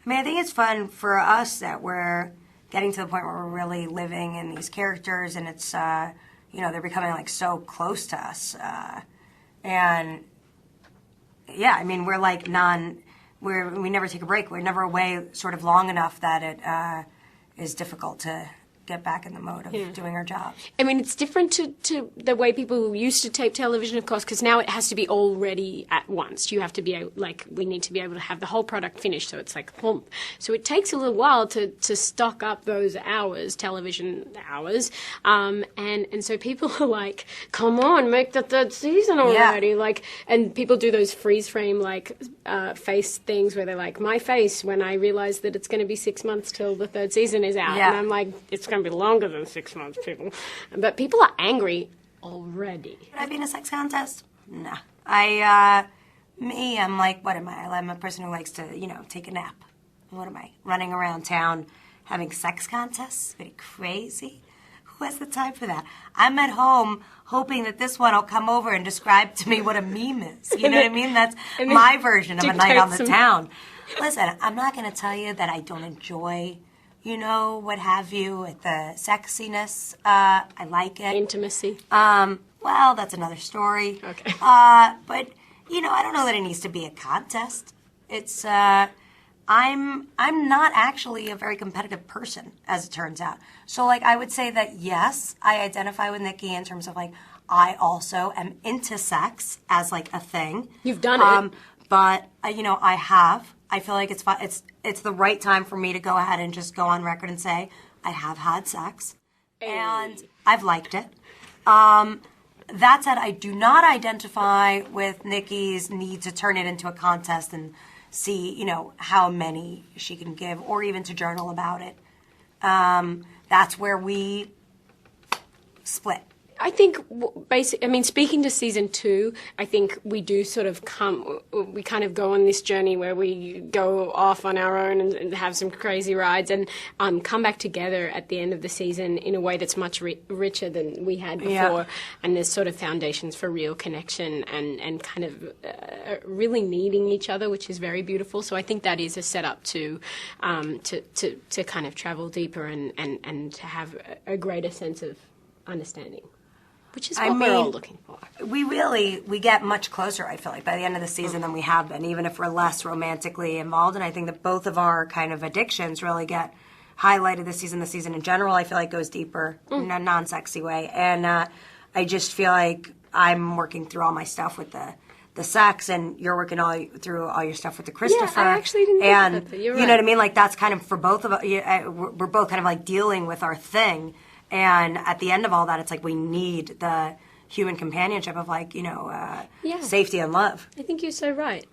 I mean, I think it's fun for us that we're getting to the point where we're really living in these characters, and it's, you know, they're becoming like so close to us. And yeah, I mean, we're like we never take a break. We're never away sort of long enough that it is difficult to get back in the mode of doing our jobs. I mean, it's different to the way people used to tape television, of course, because now it has to be all ready at once. You have to be we need to be able to have the whole product finished, so it's like, thump. So it takes a little while to stock up those hours, television hours, and so people are like, come on, make the third season already. Yeah. Like, and people do those freeze frame, face things where they're like, my face when I realize that it's going to be 6 months till the third season is out. Yeah. And I'm like, it's going to be longer than 6 months, people. But people are angry already. Should I be in a sex contest? Nah. I'm like, what am I? I'm a person who likes to, you know, take a nap. What am I? Running around town having sex contests? Pretty crazy. Who has the time for that? I'm at home hoping that this one will come over and describe to me what a meme is. You know what I mean? That's my version of a night on the town. Listen, I'm not going to tell you that I don't enjoy, you know, what have you, with the sexiness. I like it. Intimacy. Well, that's another story. Okay. But, you know, I don't know that it needs to be a contest. It's, I'm not actually a very competitive person, as it turns out. So, like, I would say that, yes, I identify with Nikki in terms of, like, I also am into sex as, like, a thing. You've done it. But, you know, I feel like it's the right time for me to go ahead and just go on record and say I have had sex, and I've liked it. That said, I do not identify with Nikki's need to turn it into a contest and see, you know, how many she can give, or even to journal about it. That's where we split. I think, speaking to season 2, I think we do sort of we kind of go on this journey where we go off on our own and have some crazy rides and come back together at the end of the season in a way that's much richer than we had before. Yeah. And there's sort of foundations for real connection and kind of really needing each other, which is very beautiful. So I think that is a setup to kind of travel deeper and to have a greater sense of understanding. Which is what we're all looking for. We get much closer, I feel like, by the end of the season than we have been, even if we're less romantically involved. And I think that both of our kind of addictions really get highlighted this season. The season in general, I feel like, goes deeper in a non-sexy way. And I just feel like I'm working through all my stuff with the sex, and you're working through all your stuff with the Christopher. Yeah, I actually didn't know that. You're right. You know what I mean? Like, that's kind of for both of us. We're both kind of like dealing with our thing. And at the end of all that, it's like we need the human companionship of, like, you know, safety and love. I think you're so right.